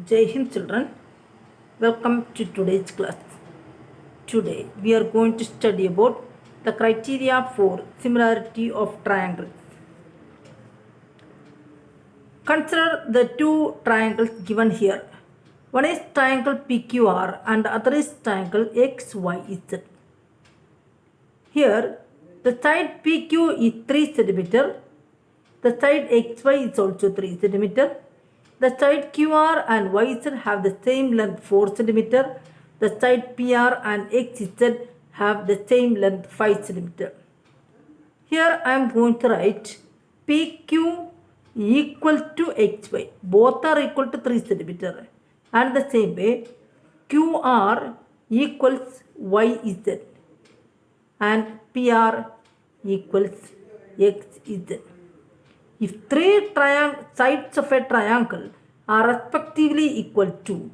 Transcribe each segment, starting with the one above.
Jai Hind children, welcome to today's class. Today we are going to study about the criteria for similarity of triangles. Consider the two triangles given here. One is triangle PQR and the other is triangle XYZ. Here the side PQ is 3 cm, the side XY is also 3 cm. The side QR and YZ have the same length 4 cm. The side PR and XZ have the same length 5 cm. Here I am going to write PQ equal to XY. Both are equal to 3 cm. And the same way QR equals YZ and PR equals XZ. If three sides of a triangle are respectively equal to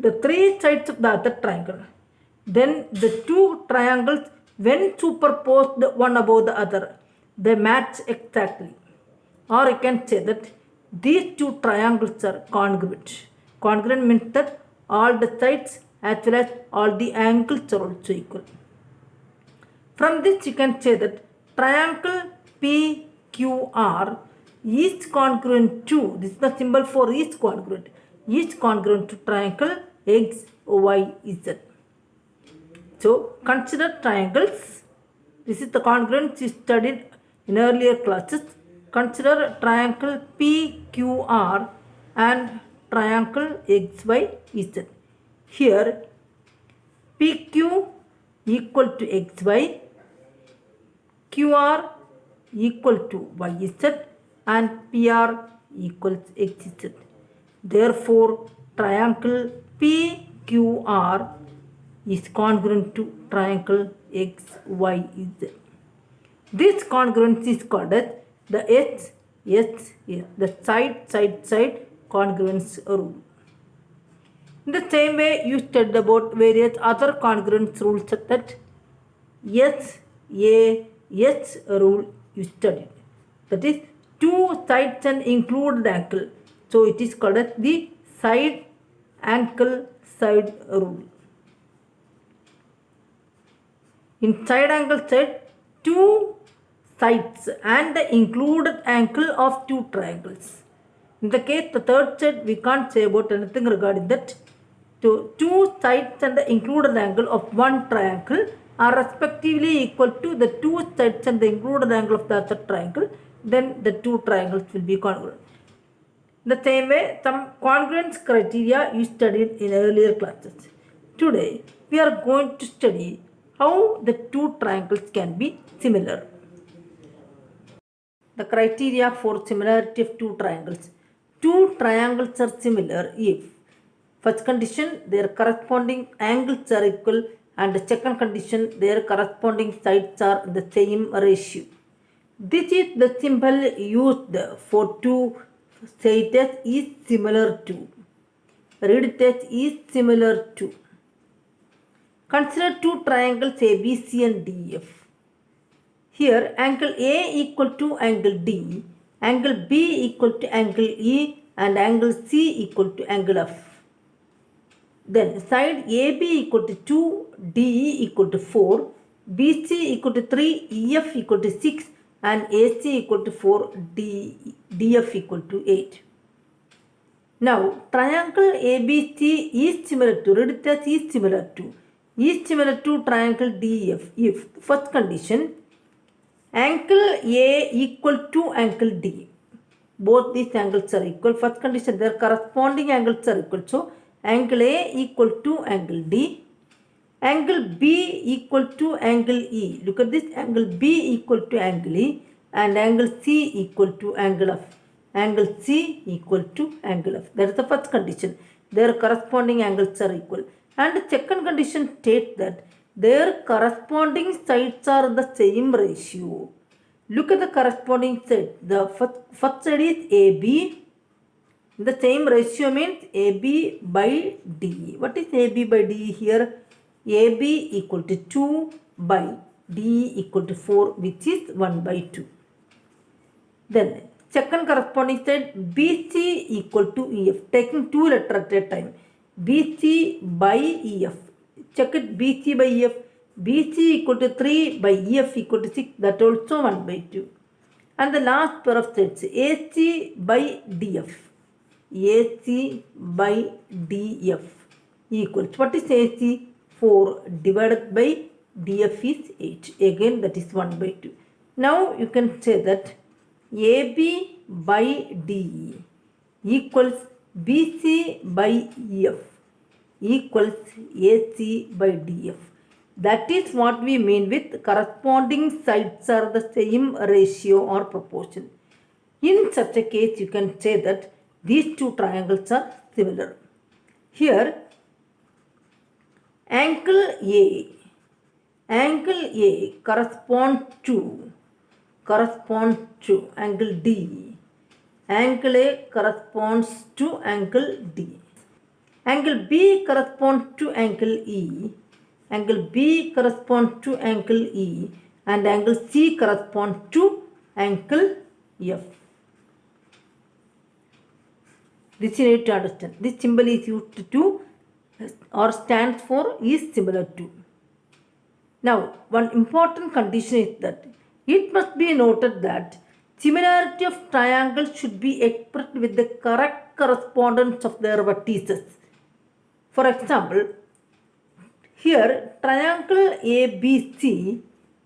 the three sides of the other triangle, then the two triangles, when superposed one above the other, they match exactly. Or I can say that these two triangles are congruent. Congruent means that all the sides as well as all the angles are also equal. From this you can say that triangle PQR is congruent to, this is the symbol for is congruent to triangle XYZ. So consider triangles. This is the congruence you studied in earlier classes. Consider triangle PQR and triangle XYZ. Here PQ equal to XY, QR equal to YZ and PR equals XZ. Therefore, triangle PQR is congruent to triangle XYZ. This congruence is called as the SSS, the side congruence rule. In the same way, you studied about various other congruence rules such that SAS rule you studied. That is two sides and included angle. So it is called as the side angle side rule. In side angle side, two sides and the included angle of two triangles. In the case the third side, we can't say about anything regarding that. So two sides and the included angle of one triangle are respectively equal to the two sides and the included angle of the other triangle, then the two triangles will be congruent. In the same way, some congruence criteria you studied in earlier classes. Today, we are going to study how the two triangles can be similar. The criteria for similarity of two triangles. Two triangles are similar if first condition, their corresponding angles are equal, and the second condition, their corresponding sides are in the same ratio. This is the symbol used for to say it as is similar to. Read it as is similar to. Consider two triangles ABC and DF. Here, angle A equal to angle D, angle B equal to angle E, and angle C equal to angle F. Then side AB equal to 2, DE equal to 4, BC equal to 3, EF equal to 6, and AC equal to 4, DF equal to 8. Now, triangle ABC is similar to, read it as is similar to triangle DF if first condition, angle A equal to angle D. Both these angles are equal. First condition, their corresponding angles are equal. So, angle A equal to angle D, angle B equal to angle E. Look at this, angle B equal to angle E, and angle C equal to angle F. Angle C equal to angle F. That is the first condition. Their corresponding angles are equal. And the second condition states that their corresponding sides are in the same ratio. Look at the corresponding side. The first side is AB. The same ratio means AB by DE. What is AB by DE here? AB equal to 2 by DE equal to 4, which is 1 by 2. Then Second corresponding side BC equal to EF. Taking two letters at a time. BC by EF. Check it, BC by EF. BC equal to 3 by EF equal to 6. That also 1 by 2. And the last pair of sets AC by DF. AC by DF equals, what is AC? 4 divided by DF is 8. Again that is 1 by 2. Now you can say that AB by DE equals BC by EF equals AC by DF. That is what we mean with corresponding sides are the same ratio or proportion. In such a case, you can say that these two triangles are similar. Here, angle A corresponds to angle D. Angle A corresponds to angle D. Angle B corresponds to angle E. Angle B corresponds to angle E. And angle C corresponds to angle F. This you need to understand. This symbol is used to or stands for is similar to. Now, one important condition is that it must be noted that similarity of triangles should be expressed with the correct correspondence of their vertices. For example, here triangle ABC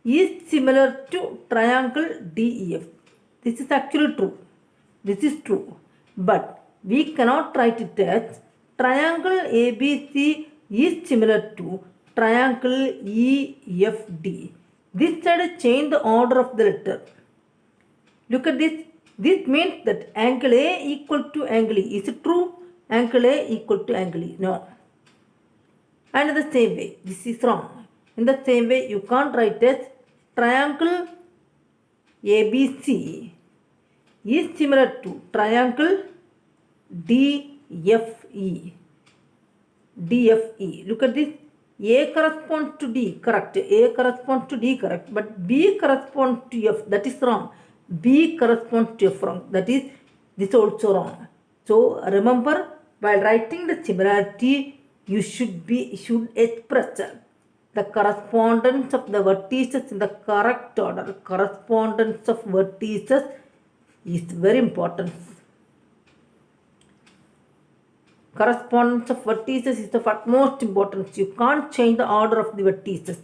is similar to triangle DEF. This is actually true. This is true. But we cannot write it as triangle ABC is similar to triangle EFD. This side change the order of the letter. Look at this. This means that angle A equal to angle E. Is it true? Angle A equal to angle E. No. And in the same way, this is wrong. In the same way, you can't write as triangle ABC is similar to triangle DFE. DFE. Look at this. A corresponds to D, correct. A corresponds to D, correct. But B corresponds to F. That is wrong. B corresponds to F, wrong. That is, this also wrong. So remember, while writing the similarity, you should express the correspondence of the vertices in the correct order. Correspondence of vertices is very important. Correspondence of vertices is of utmost importance. You can't change the order of the vertices.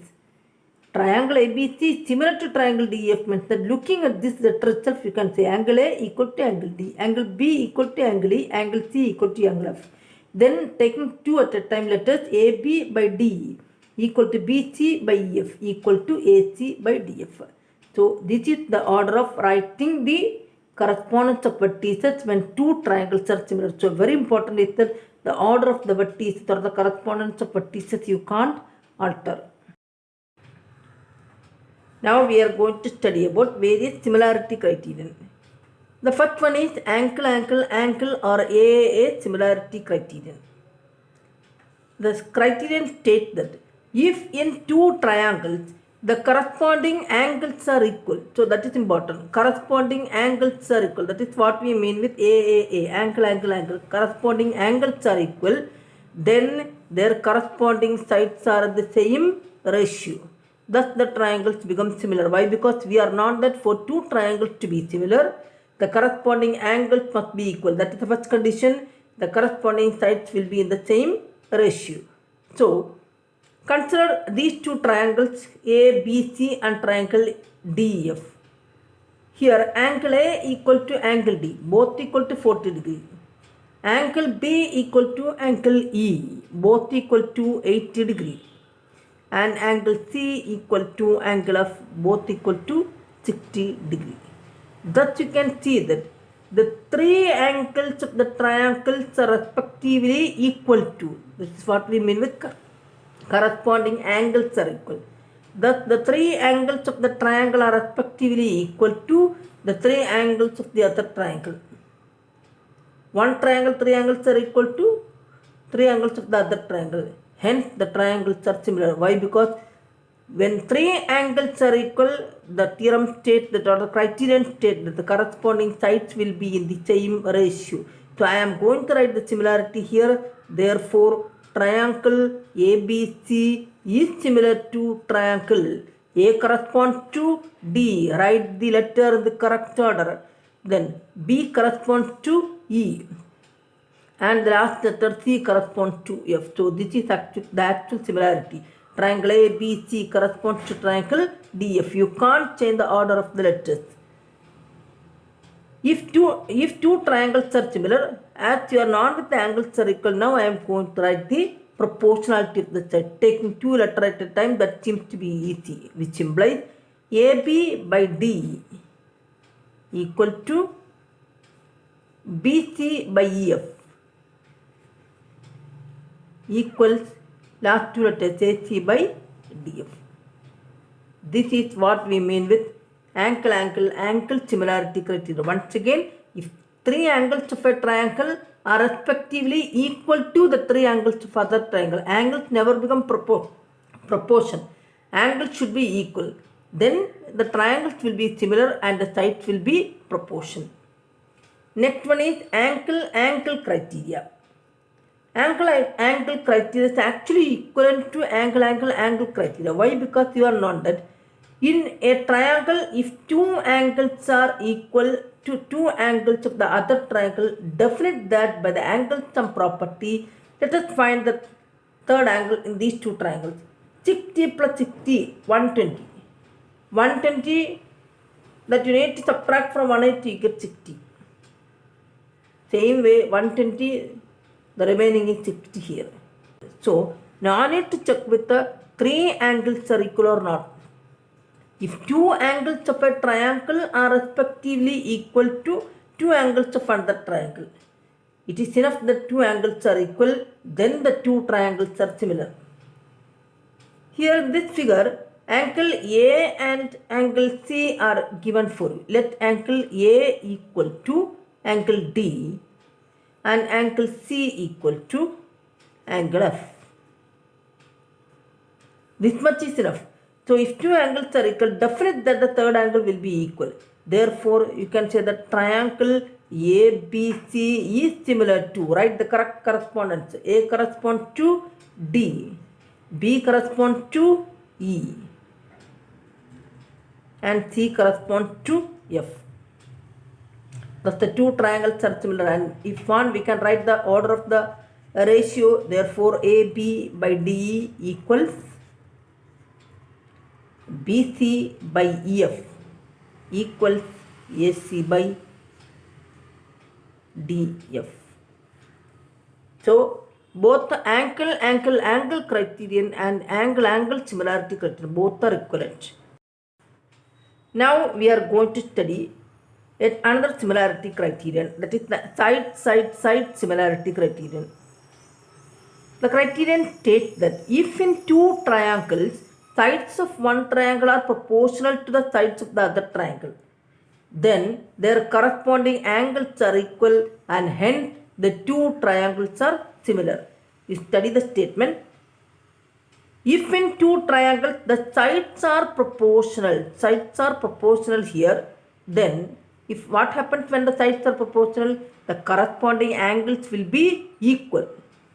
Triangle ABC is similar to triangle DF means that looking at this letter itself, you can say angle A equal to angle D, angle B equal to angle E, angle C equal to angle F. Then taking two at a time, letters AB by DE equal to BC by EF equal to AC by DF. So this is the order of writing the correspondence of vertices when two triangles are similar. So very important is that the order of the vertices or the correspondence of vertices you can't alter. Now we are going to study about various similarity criterion. The first one is angle or AAA similarity criterion. The criterion states that if in two triangles the corresponding angles are equal, so that is important. Corresponding angles are equal. That is what we mean with AAA, angle. Corresponding angles are equal, then their corresponding sides are the same ratio. Thus the triangles become similar. Why? Because we are not that for two triangles to be similar, the corresponding angles must be equal. That is the first condition. The corresponding sides will be in the same ratio. So, consider these two triangles ABC and triangle DEF. Here angle A equal to angle D, both equal to 40 degrees. Angle B equal to angle E, both equal to 80 degrees. And angle C equal to angle F, both equal to 60 degrees. Thus you can see that the three angles of the triangles are respectively equal to. This is what we mean with corresponding angles are equal. Thus the three angles of the triangle are respectively equal to the three angles of the other triangle. One triangle, three angles are equal to three angles of the other triangle. Hence the triangles are similar. Why? Because When three angles are equal, the theorem states that, or the criterion states that the corresponding sides will be in the same ratio. So I am going to write the similarity here. Therefore, triangle ABC is similar to triangle A corresponds to D. Write the letter in the correct order. Then B corresponds to E. And the last letter C corresponds to F. So this is the actual similarity. Triangle ABC corresponds to triangle DF. You can't change the order of the letters. If two triangles are similar, as you are not with the angles are equal, now I am going to write the proportionality of the side. Taking two letters at a time, that seems to be easy, which implies AB by D equal to BC by EF equals last two letters AC by DF. This is what we mean with angle similarity criteria. Once again, if three angles of a triangle are respectively equal to the three angles of other triangle, angles never become proportion. Angles should be equal. Then the triangles will be similar and the sides will be proportion. Next one is angle criteria. Angle criteria is actually equivalent to angle criteria. Why? Because you are known that in a triangle, if two angles are equal to two angles of the other triangle, definite that by the angle sum property, let us find the third angle in these two triangles. 60 plus 60, 120. 120 that you need to subtract from 180, you get 60. Same way, 120, the remaining is 60 here. So now I need to check with the three angles are equal or not. If two angles of a triangle are respectively equal to two angles of another triangle, it is enough that two angles are equal, then the two triangles are similar. Here in this figure, angle A and angle C are given for you. Let angle A equal to angle D and angle C equal to angle F. This much is enough. So if two angles are equal, definitely that the third angle will be equal. Therefore, you can say that triangle ABC is similar to, write the correct correspondence. A corresponds to D, B corresponds to E, and C corresponds to F. Thus the two triangles are similar, and if one, we can write the order of the ratio. Therefore, AB by DE equals BC by EF equals AC by DF. So both the angle criterion and angle similarity criterion, both are equivalent. Now we are going to study yet another similarity criterion, that is the side similarity criterion. The criterion states that if in two triangles, sides of one triangle are proportional to the sides of the other triangle, then their corresponding angles are equal and hence the two triangles are similar. You study the statement. If in two triangles the sides are proportional here, then if what happens when the sides are proportional, the corresponding angles will be equal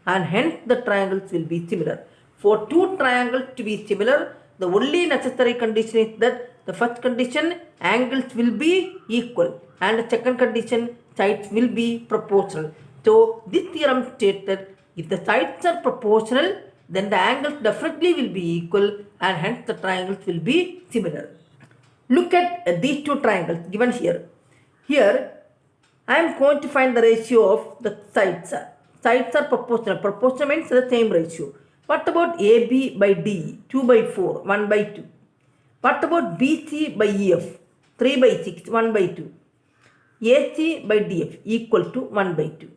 and hence the triangles will be similar. For two triangles to be similar, the only necessary condition is that the first condition, angles will be equal, and the second condition, sides will be proportional. So this theorem states that if the sides are proportional, then the angles definitely will be equal and hence the triangles will be similar. Look at these two triangles given here. Here I am going to find the ratio of the sides. Sides are proportional. Proportional means the same ratio. What about AB by DE? 2 by 4, 1 by 2. What about BC by EF? 3 by 6, 1 by 2. AC by DF equal to 1 by 2.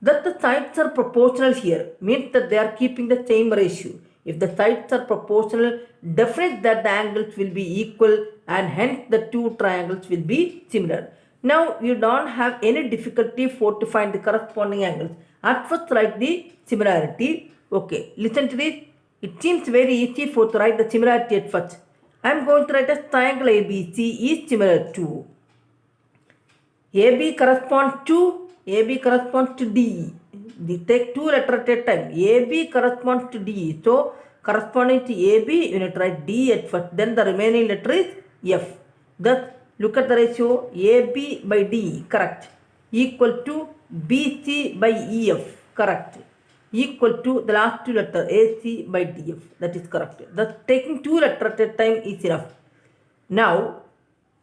That the sides are proportional here means that they are keeping the same ratio. If the sides are proportional, definitely that the angles will be equal and hence the two triangles will be similar. Now you don't have any difficulty to find the corresponding angles. At first write the similarity. Okay, listen to this. It seems very easy to write the similarity at first. I am going to write a triangle ABC is similar to AB corresponds to D. We take two letters at a time. AB corresponds to D. So corresponding to AB, you need to write D at first. Then the remaining letter is F. Thus, look at the ratio AB by D, correct, equal to BC by EF, correct, equal to the last two letter AC by DF, that is correct. Thus, taking two letters at a time is enough. Now,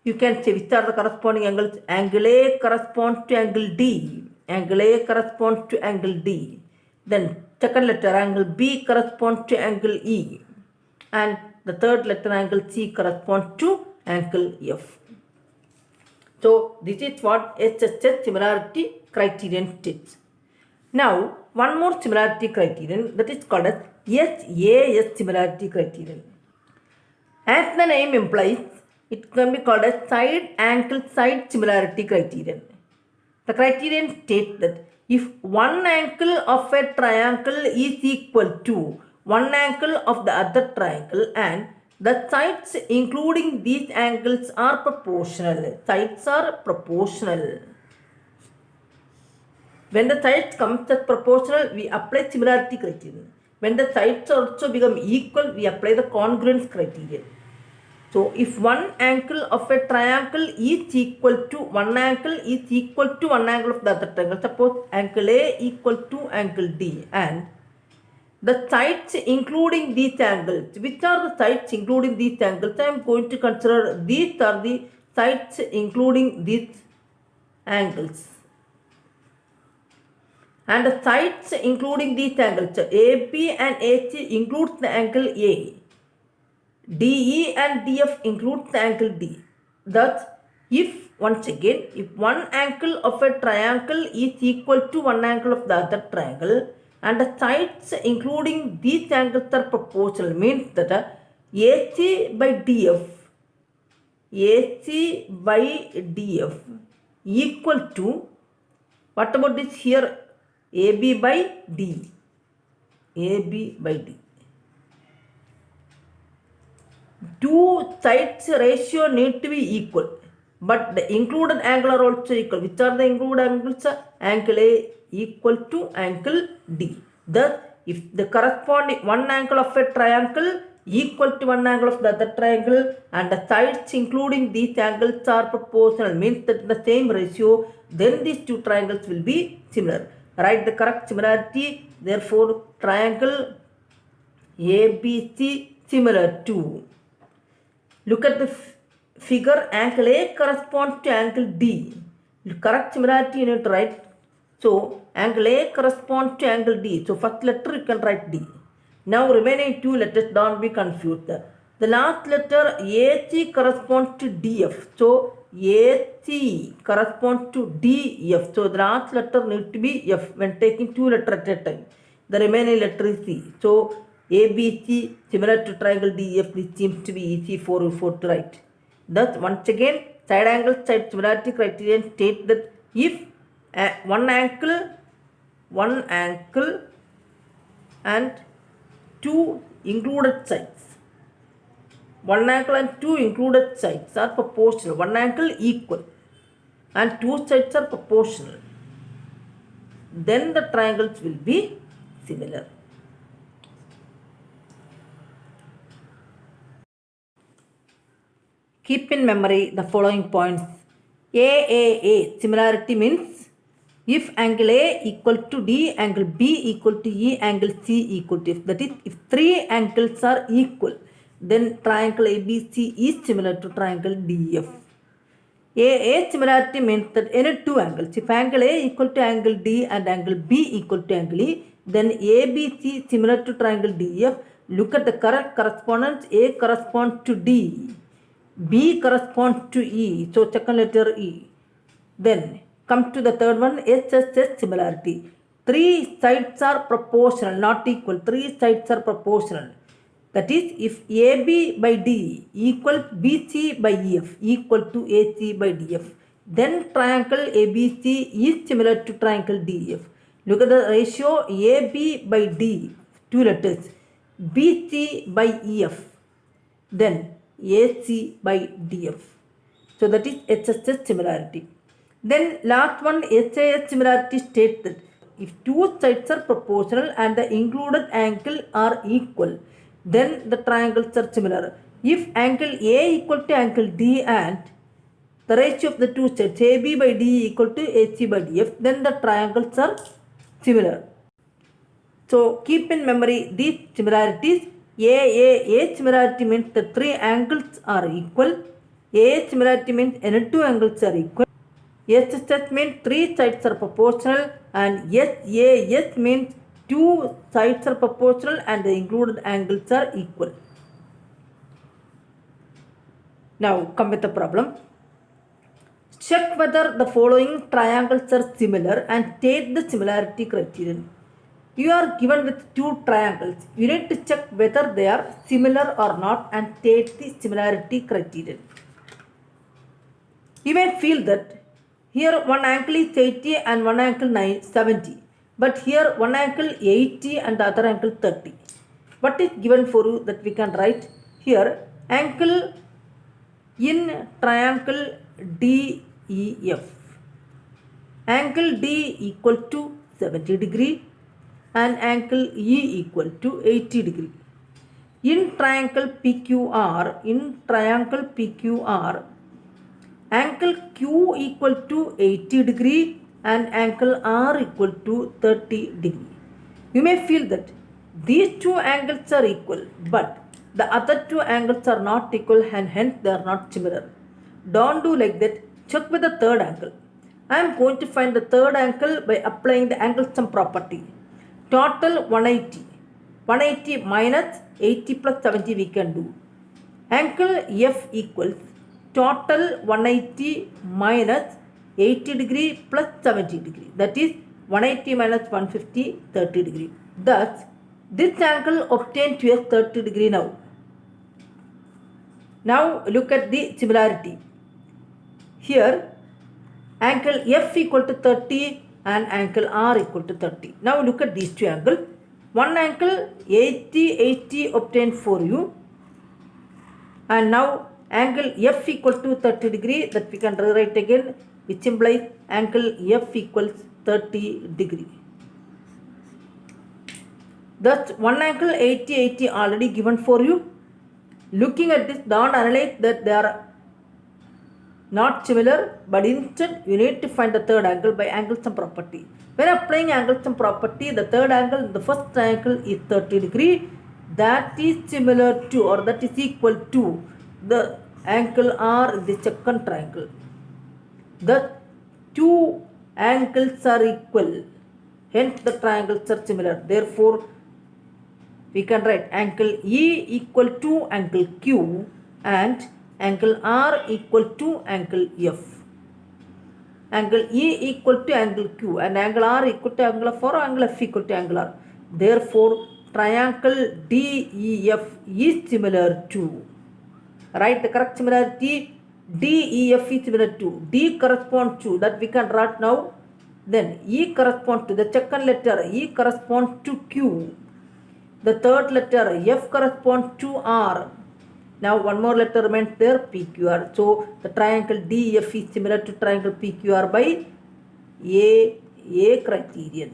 you can say which are the corresponding angles. Angle A corresponds to angle D. Angle A corresponds to angle D. Then second letter angle B corresponds to angle E. And the third letter angle C corresponds to angle F. So this is what SHS similarity criterion states. Now one more similarity criterion, that is called as SAS similarity criterion. As the name implies, it can be called as side angle side similarity criterion. The criterion states that if one angle of a triangle is equal to one angle of the other triangle and the sides including these angles are proportional. Sides are proportional. When the sides comes as proportional, we apply similarity criterion. When the sides also become equal, we apply the congruence criterion. So, if one angle of a triangle is equal to one angle of the other triangle, suppose angle A equal to angle D, and the sides including these angles, which are the sides including these angles? I am going to consider these are the sides including these angles. And the sides including these angles, AB and AC includes the angle A. DE and DF includes the angle D. Thus, if once again, if one angle of a triangle is equal to one angle of the other triangle and the sides including these angles are proportional, means that AC by DF equal to, what about this here, AB by D. Two sides ratio need to be equal, but the included angle are also equal. Which are the included angles? Angle A equal to angle D. Thus, if the corresponding one angle of a triangle equal to one angle of the other triangle and the sides including these angles are proportional, means that the same ratio, then these two triangles will be similar. Write the correct similarity. Therefore, triangle ABC similar to. Look at the figure. Angle A corresponds to angle D. Correct similarity you need to write. So, angle A corresponds to angle D. So, first letter you can write D. Now, remaining two letters, don't be confused. The last letter AC corresponds to DF. So, AC corresponds to DF. So, the last letter needs to be F when taking two letters at a time. The remaining letter is C. So, ABC similar to triangle DF, this seems to be easy for you to write. Thus, once again, side angle side similarity criterion states that if one angle and two included sides, one angle and two included sides are proportional, one angle equal and two sides are proportional, then the triangles will be similar. Keep in memory the following points. AAA similarity means if angle A equal to D, angle B equal to E, angle C equal to F. That is, if three angles are equal, then triangle ABC is similar to triangle DF. AA similarity means that any two angles, if angle A equal to angle D and angle B equal to angle E, then ABC similar to triangle DF. Look at the correct correspondence. A corresponds to D. B corresponds to E. So, second letter E. Then, come to the third one, SSS similarity. Three sides are proportional, not equal. Three sides are proportional. That is, if AB by D equal BC by EF equal to AC by DF, then triangle ABC is similar to triangle DF. Look at the ratio AB by D, two letters. BC by EF, then AC by DF. So that is HSS similarity. Then last one, SAS similarity states that if two sides are proportional and the included angle are equal, then the triangles are similar. If angle A equal to angle D and the ratio of the two sides AB by D equal to AC by DF, then the triangles are similar. So keep in memory these similarities. A similarity means the three angles are equal. A similarity means any two angles are equal. SSS means three sides are proportional, and SAS means two sides are proportional and the included angles are equal. Now come with the problem. Check whether the following triangles are similar and state the similarity criterion. You are given with two triangles. You need to check whether they are similar or not and state the similarity criterion. You may feel that here one angle is 80 and one angle 70. But here one angle 80 and the other angle 30. What is given for you that we can write here? Angle in triangle DEF. Angle D equal to 70 degree and angle E equal to 80 degree. In triangle PQR, angle Q equal to 80 degree and angle R equal to 30 degree. You may feel that these two angles are equal, but the other two angles are not equal and hence they are not similar. Don't do like that. Check with the third angle. I am going to find the third angle by applying the angle sum property. Total 180. 180 minus 80 plus 70 we can do. Angle F equals total 180 minus 80 degree plus 70 degree. That is 180 minus 150, 30 degree. Thus, this angle obtained to us 30 degree now. Now look at the similarity. Here, angle F equal to 30 and angle R equal to 30. Now look at these two angles. One angle 80 obtained for you. And now angle F equal to 30 degree, that we can rewrite again, which implies angle F equals 30 degree. Thus one angle 80 already given for you. Looking at this, don't analyze that they are not similar, but instead you need to find the third angle by angle sum property. When applying angle sum property, the third angle in the first triangle is 30 degree. That is similar to, or that is equal to, the angle R in the second triangle. The two angles are equal, hence the triangles are similar. Therefore, we can write angle E equal to angle Q and angle R equal to angle F. Angle E equal to angle Q and angle R equal to angle F or angle F equal to angle R. Therefore, triangle DEF is similar to, write the correct similarity, DEF is similar to, D corresponds to, that we can write now. Then E corresponds to the second letter, E corresponds to Q. The third letter F corresponds to R. Now one more letter remains there, PQR. So the triangle DEF is similar to triangle PQR by A criterion.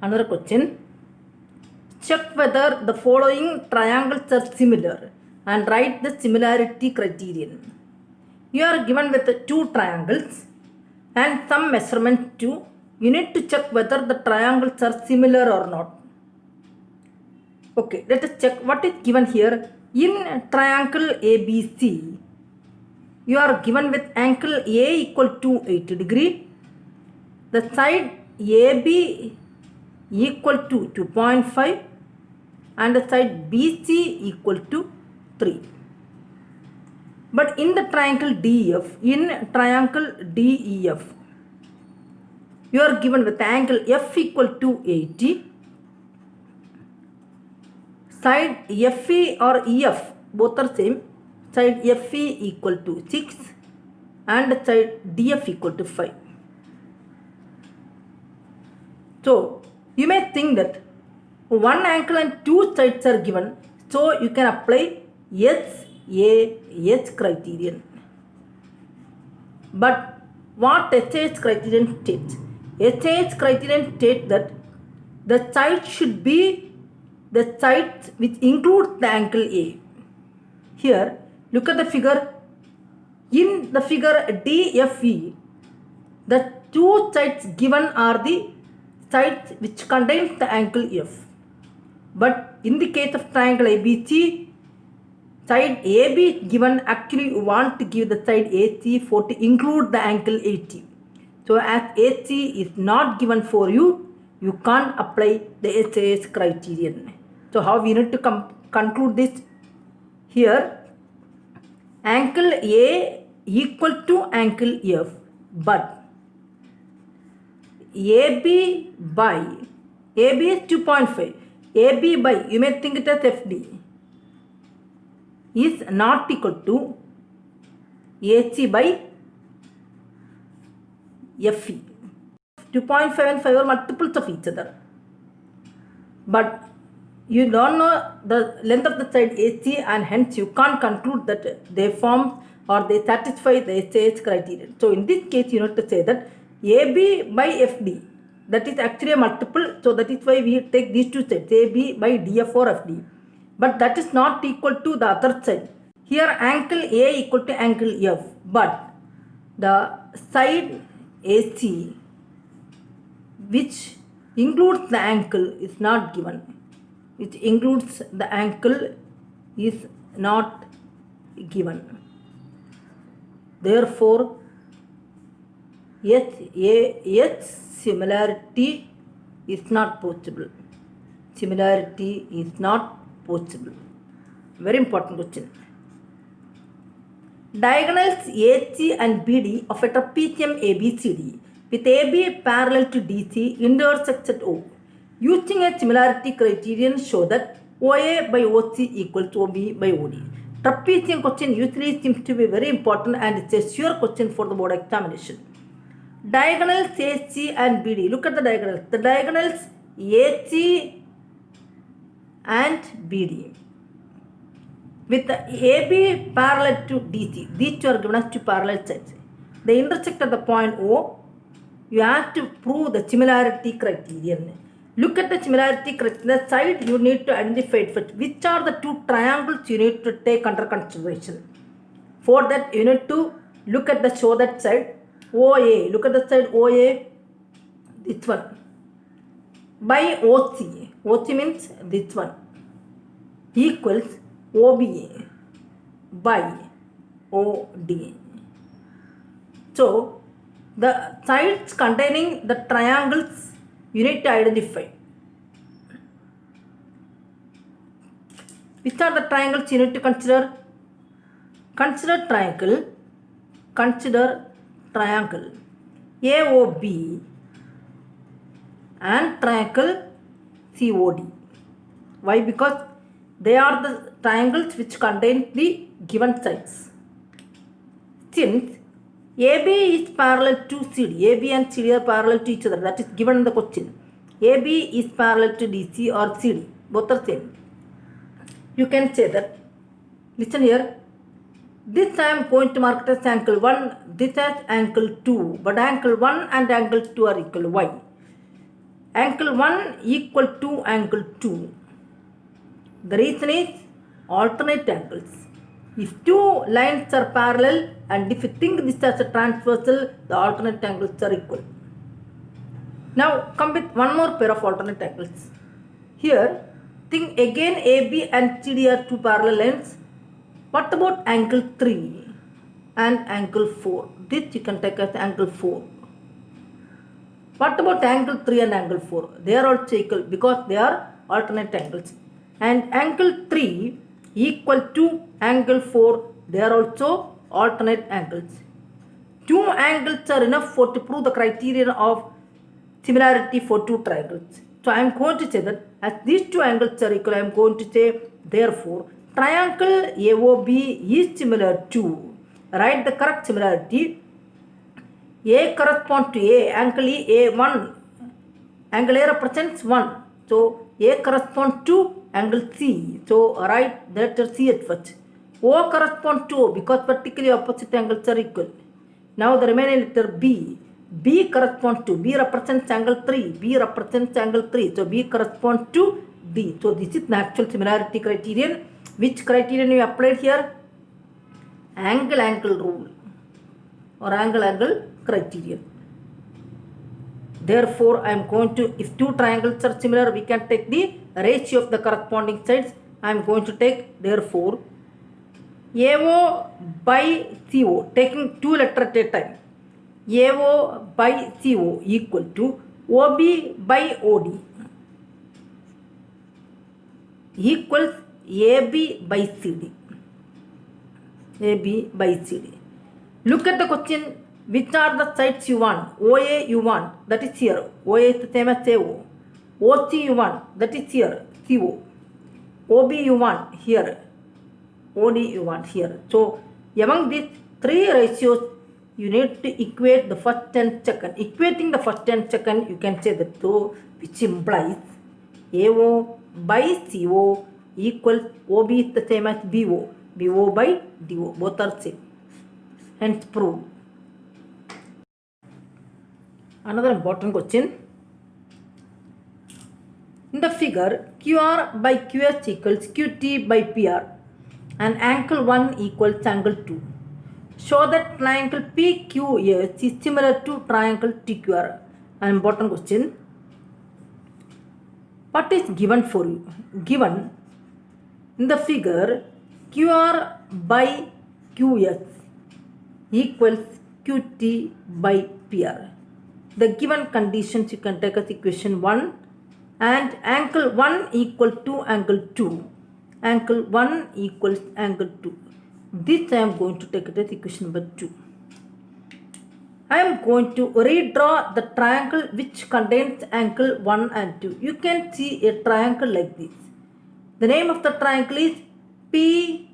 Another question. Check whether the following triangles are similar and write the similarity criterion. You are given with two triangles and some measurement too. You need to check whether the triangles are similar or not. Okay, let us check what is given here. In triangle ABC, you are given with angle A equal to 80 degree. The side AB equal to 2.5 and the side BC equal to 3. But in the triangle DEF, you are given with angle F equal to 80. Side FE or EF, both are same. Side FE equal to 6 and side DF equal to 5. So you may think that one angle and two sides are given, so you can apply SAH criterion. But what SAH criterion states? SAH criterion states that the side should be the sides which include the angle A. Here, look at the figure. In the figure DFE, the two sides given are the sides which contains the angle F. But in the case of triangle ABC, side AB given, actually you want to give the side AC for to include the angle AT. So as AC is not given for you, you can't apply the SAS criterion. So how we need to conclude this? Here, angle A equal to angle F, but AB is 2.5. AB by, you may think it as FD, is not equal to AC by FE. 2.5 and 5 are multiples of each other. But you don't know the length of the side AC, and hence you can't conclude that they form or they satisfy the SAS criterion. So in this case, you need to say that AB by FD, that is actually a multiple. So that is why we take these two sides, AB by DF or FD. But that is not equal to the other side. Here angle A equal to angle F, but the side AC which includes the angle is not given. Which includes the angle is not given. Therefore, SAH similarity is not possible. Similarity is not possible. Very important question. Diagonals AC and BD of a trapezium ABCD with AB parallel to DC intersects at O. Using a similarity criterion, show that OA by OC equals to OB by OD. Trapezium question usually seems to be very important, and it's a sure question for the board examination. Diagonals AC and BD. Look at the diagonals. The diagonals AC and BD with the AB parallel to DC. These two are given as two parallel sides. They intersect at the point O. You have to prove the similarity criterion. Look at the similarity criterion. The side you need to identify it first. Which are the two triangles you need to take under consideration? For that, you need to look at the show that side OA. Look at the side OA. This one by OC. OC means this one equals OB by OD. So the sides containing the triangles you need to identify. Which are the triangles you need to consider? Consider triangle AOB and triangle COD. Why? Because they are the triangles which contain the given sides. Since AB is parallel to CD, AB and CD are parallel to each other, that is given in the question. AB is parallel to DC or CD, both are same. You can say that, listen here, this I am going to mark it as angle 1, this as angle 2, but angle 1 and angle 2 are equal. Why? Angle 1 equal to angle 2. The reason is alternate angles. If two lines are parallel and if you think this as a transversal, the alternate angles are equal. Now come with one more pair of alternate angles. Here, think again AB and CD are two parallel lines. What about angle 3 and angle 4? This you can take as angle 4. What about angle 3 and angle 4? They are also equal because they are alternate angles. And angle 3 equal to angle 4, they are also alternate angles. Two angles are enough to prove the criterion of similarity for two triangles. So I am going to say that as these two angles are equal, I am going to say therefore triangle AOB is similar to, write the correct similarity. A corresponds to A, angle A1, Angle A represents 1. So A corresponds to angle C. So write the letter C at first. O corresponds to O because vertically opposite angles are equal. Now the remaining letter B. B corresponds to, B represents angle 3. B represents angle 3. So B corresponds to D. So this is the actual similarity criterion. Which criterion we applied here? Angle rule or angle criterion. Therefore, I am going to, if two triangles are similar, we can take the ratio of the corresponding sides. I am going to take, therefore, AO by CO, taking two letters at a time. AO by CO equal to OB by OD equals AB by CD. AB by CD. Look at the question. Which are the sides you want? OA you want, that is here. OA is the same as AO. OC you want, that is here. CO. OB you want here. OD you want here. So among these three ratios, you need to equate the first and second. Equating the first and second, you can say that, so which implies AO by CO equals OB is the same as BO. BO by DO. Both are same. Hence proved. Another important question. In the figure, QR by QS equals QT by PR and angle 1 equals angle 2. Show that triangle PQS is similar to triangle TQR. An important question. What is given for you? Given in the figure, QR by QS equals QT by PR. The given conditions you can take as equation 1 and angle 1 equal to angle 2. Angle 1 equals angle 2. This I am going to take it as equation number 2. I am going to redraw the triangle which contains angle 1 and 2. You can see a triangle like this. The name of the triangle is PQR,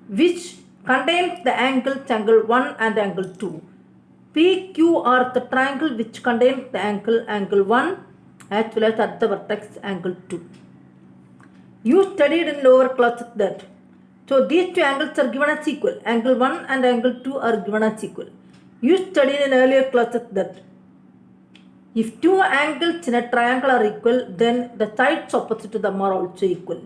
which contains the angles angle 1 and angle 2. PQR the triangle which contains the angle 1 as well as at the vertex angle 2. You studied in lower classes that. So these two angles are given as equal. Angle 1 and angle 2 are given as equal. You studied in earlier classes that if two angles in a triangle are equal, then the sides opposite to them are also equal.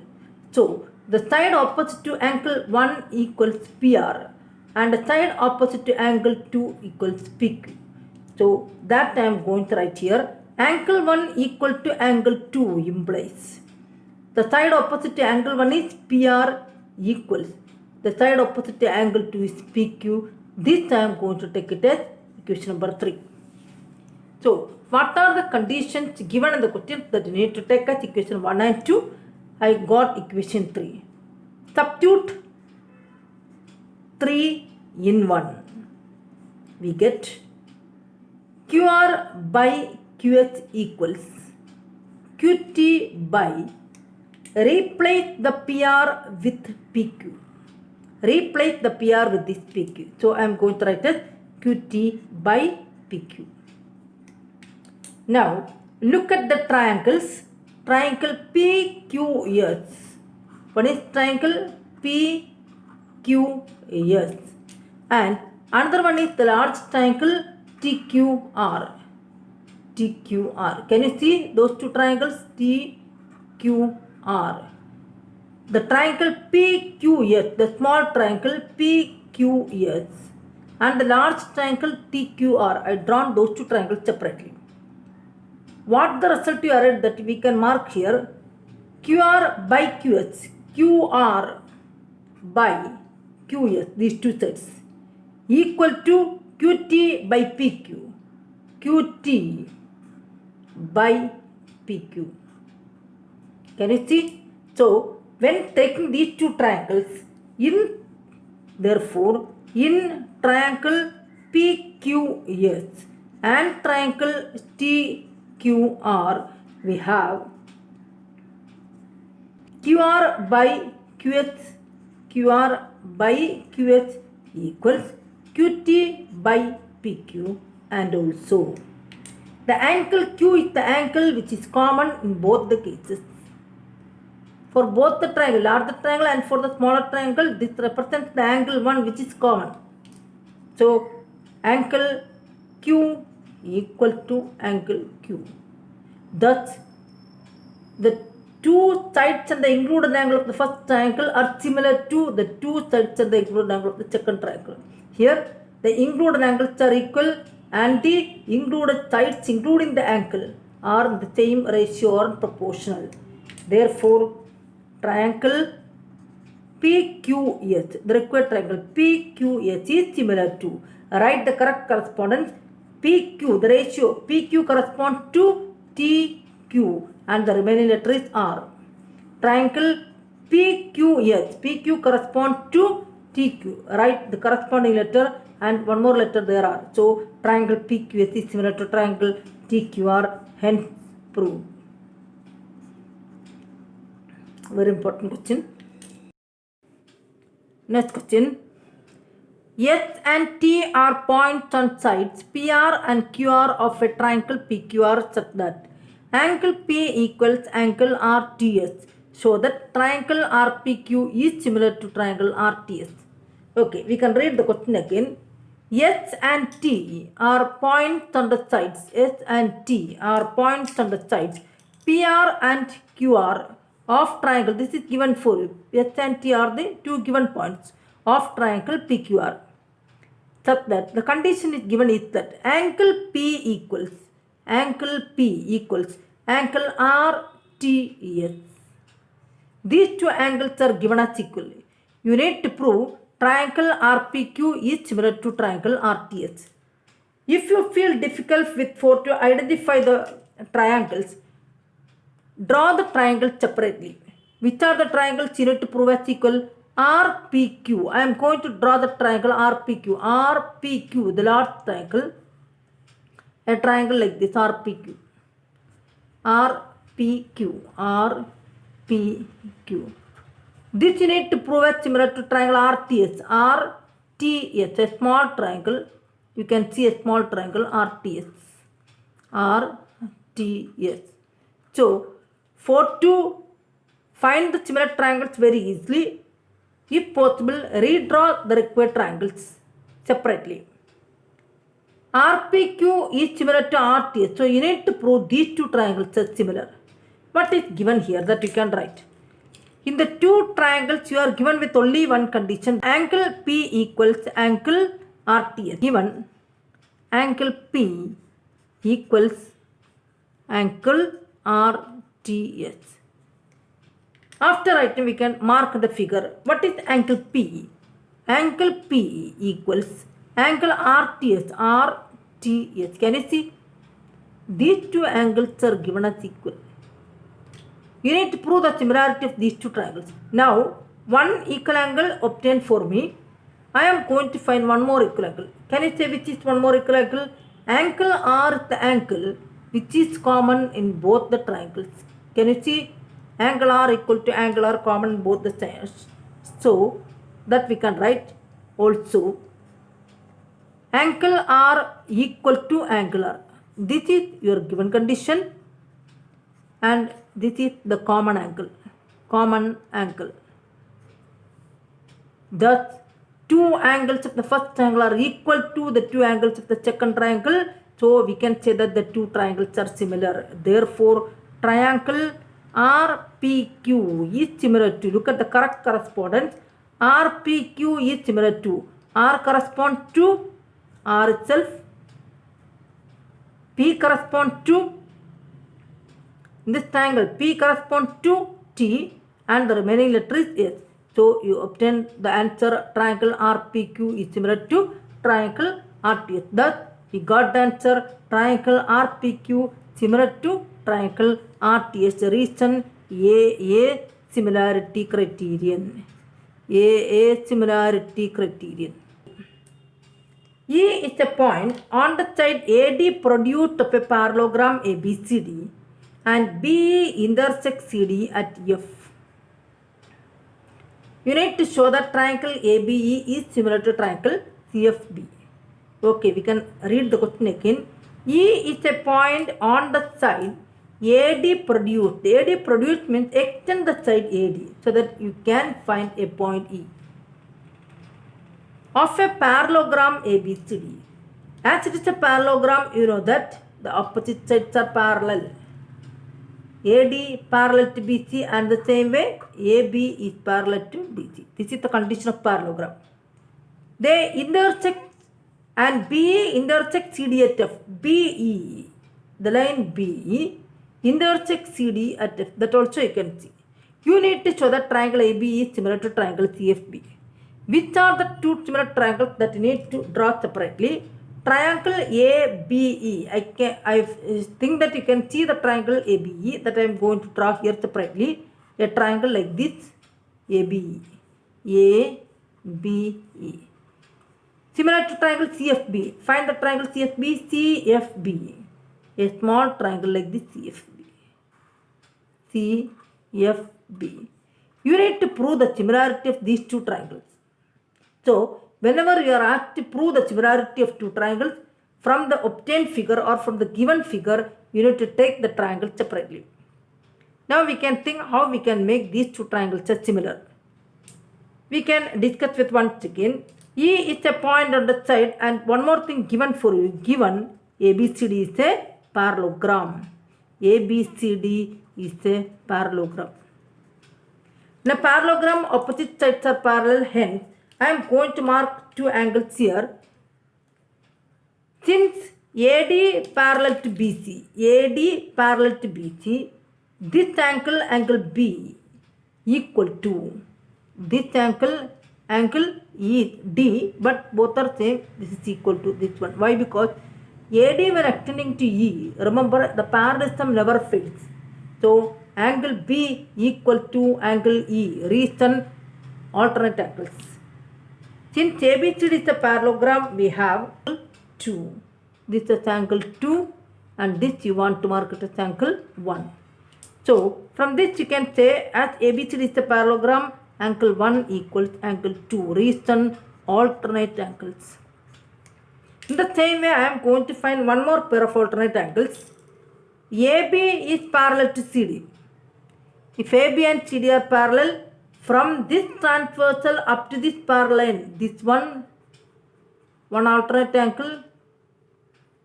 So the side opposite to angle 1 equals PR. And the side opposite to angle 2 equals PQ. So that I am going to write here. Angle 1 equal to angle 2 implies the side opposite to angle 1 is PR equals the side opposite to angle 2 is PQ. This I am going to take it as equation number 3. So what are the conditions given in the question that you need to take as equation 1 and 2? I got equation 3. Substitute 3 in 1. We get QR by QS equals QT by, replace the PR with PQ. Replace the PR with this PQ. So I am going to write as QT by PQ. Now look at the triangles. Triangle PQS. What is triangle PQS? And another one is the large triangle TQR. TQR. Can you see those two triangles? TQR. The triangle PQS, the small triangle PQS, and the large triangle TQR. I drawn those two triangles separately. What the result you arrived that we can mark here? QR by QS. QR by QS, these two sides, equal to QT by PQ. QT by PQ. Can you see? So when taking these two triangles, therefore in triangle PQS and triangle TQR, we have QR by QS, QR by QS equals QT by PQ, and also The angle Q is the angle which is common in both the cases. For both the triangle, larger triangle and for the smaller triangle, this represents the angle 1 which is common. So, angle Q equal to angle Q. Thus, the two sides and the included angle of the first triangle are similar to the two sides and the included angle of the second triangle. Here, the included angles are equal and the included sides including the angle are in the same ratio or proportional. Therefore, triangle PQS, the required triangle PQS is similar to, write the correct correspondence. PQ, the ratio PQ corresponds to TQ and the remaining letter is R. Triangle PQS, PQ corresponds to TQ, write the corresponding letter and one more letter there are. So, triangle PQS is similar to triangle TQR, hence proved. Very important question. Next question. S and T are points on sides PR and QR of a triangle PQR such that angle P equals angle RTS. So that triangle RPQ is similar to triangle RTS. Okay, we can read the question again. S and T are points on the sides. S and T are points on the sides PR and QR of triangle. This is given for you. S and T are the two given points of triangle PQR. Such that the condition is given is that angle P equals angle RTS. These two angles are given as equally. You need to prove triangle RPQ is similar to triangle RTS. If you feel difficult to identify the triangles, draw the triangles separately. Which are the triangles you need to prove as equal? RPQ. I am going to draw the triangle RPQ. RPQ, the large triangle. A triangle like this, RPQ. RPQ. This you need to prove as similar to triangle RTS. RTS, a small triangle. You can see a small triangle RTS. RTS. So, for to find the similar triangles very easily, if possible, redraw the required triangles separately. RPQ is similar to RTS. So, you need to prove these two triangles are similar. What is given here that you can write? In the two triangles, you are given with only one condition. Angle P equals angle RTS. Given angle P equals angle RTS. After writing, we can mark the figure. What is angle P? Angle P equals angle RTS. RTS. Can you see? These two angles are given as equal. You need to prove the similarity of these two triangles. Now, one equal angle obtained for me. I am going to find one more equal angle. Can you say which is one more equal angle? Angle R is the angle which is common in both the triangles. Can you see? Angle R equal to angle R common in both the triangles. So, that we can write also. Angle R equal to angle R. This is your given condition. And this is the common angle. Thus, two angles of the first triangle are equal to the two angles of the second triangle. So, we can say that the two triangles are similar. Therefore, triangle RPQ is similar to, look at the correct correspondence. RPQ is similar to, R corresponds to R itself. P corresponds to, in this triangle, P corresponds to T and the remaining letter is S. So, you obtain the answer triangle RPQ is similar to triangle RTS. Thus, we got the answer triangle RPQ similar to triangle RTS. The reason AA similarity criterion. AA similarity criterion. E is a point on the side AD produced of a parallelogram ABCD and BE intersects CD at F. You need to show that triangle ABE is similar to triangle CFB. Okay, we can read the question again. E is a point on the side AD produced. AD produced means extend the side AD so that you can find a point E of a parallelogram ABCD. As it is a parallelogram, you know that the opposite sides are parallel. AD parallel to BC and the same way AB is parallel to DC. This is the condition of parallelogram. They intersect and BE intersects CD at F. BE, the line BE intersects CD at F. That also you can see. You need to show that triangle AB is similar to triangle CFB. Which are the two similar triangles that you need to draw separately? Triangle ABE. I think that you can see the triangle ABE that I am going to draw here separately. A triangle like this, ABE. ABE. Similar to triangle CFB. Find the triangle CFB, CFB. A small triangle like this, CFB. CFB. You need to prove the similarity of these two triangles. So, whenever you are asked to prove the similarity of two triangles, from the obtained figure or from the given figure, you need to take the triangle separately. Now we can think how we can make these two triangles similar. We can discuss with once again. E is a point on the side, and one more thing given for you. Given ABCD is a parallelogram. ABCD is a parallelogram. In a parallelogram, opposite sides are parallel, hence I am going to mark two angles here. Since AD parallel to BC, AD parallel to BC, this angle, angle B, equal to this angle, angle E, D, but both are same. This is equal to this one. Why? Because AD when extending to E, remember the parallelism never fails. So, angle B equal to angle E, reason alternate angles. Since ABCD is a parallelogram, we have 2. This is angle 2 and this you want to mark it as angle 1. So, from this you can say as ABCD is a parallelogram, angle 1 equals angle 2. Reason alternate angles. In the same way, I am going to find one more pair of alternate angles. AB is parallel to CD. If AB and CD are parallel, from this transversal up to this parallel line, this one alternate angle,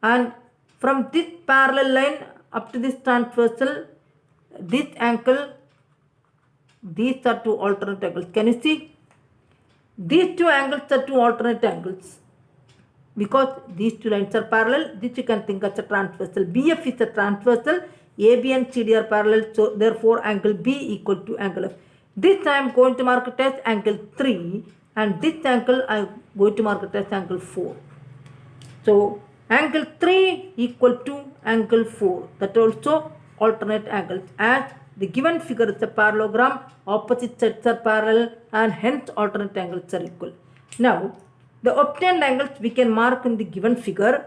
and from this parallel line up to this transversal, this angle, these are two alternate angles. Can you see? These two angles are two alternate angles. Because these two lines are parallel, this you can think as a transversal. BF is a transversal, AB and CD are parallel, so therefore angle B equal to angle F. This I am going to mark it as angle 3 and this angle I am going to mark it as angle 4. So, angle 3 equal to angle 4. That also alternate angles. As the given figure is a parallelogram, opposite sides are parallel and hence alternate angles are equal. Now, the obtained angles we can mark in the given figure.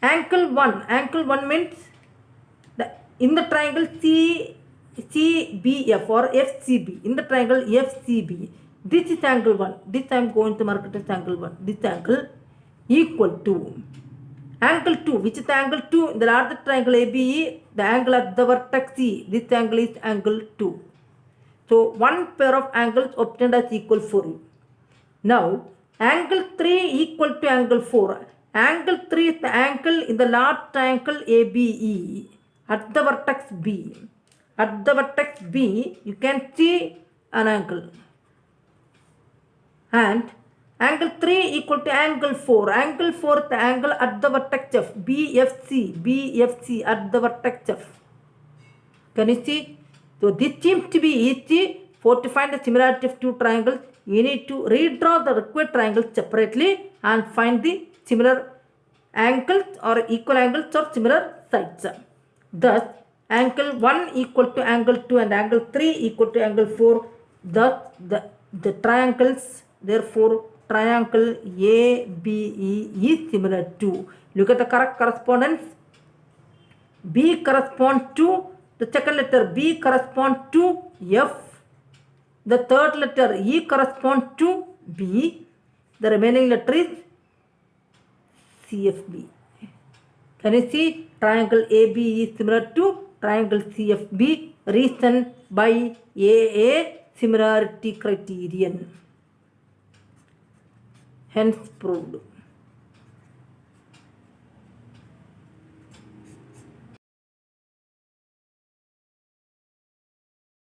Angle 1 means in the triangle CBF or FCB, in the triangle FCB, this is angle 1. This I am going to mark it as angle 1. This angle equal to angle 2, which is the angle 2 in the larger triangle ABE, the angle at the vertex C. This angle is angle 2. So, one pair of angles obtained as equal for you. Now, angle 3 equal to angle 4. Angle 3 is the angle in the large triangle ABE at the vertex B. At the vertex B, you can see an angle. And angle 3 equal to angle 4. Angle 4 is the angle at the vertex F. BFC at the vertex F. Can you see? So, this seems to be easy. For to find the similarity of two triangles, you need to redraw the required triangles separately and find the similar angles or equal angles or similar sides. Thus, angle 1 equal to angle 2 and angle 3 equal to angle 4. Thus, the triangles, therefore, triangle ABE is similar to. Look at the correct correspondence. B corresponds to, the second letter B corresponds to F. The third letter E corresponds to B. The remaining letter is CFB. Can you see? Triangle AB is similar to triangle CFB. Reason by AA similarity criterion. Hence proved.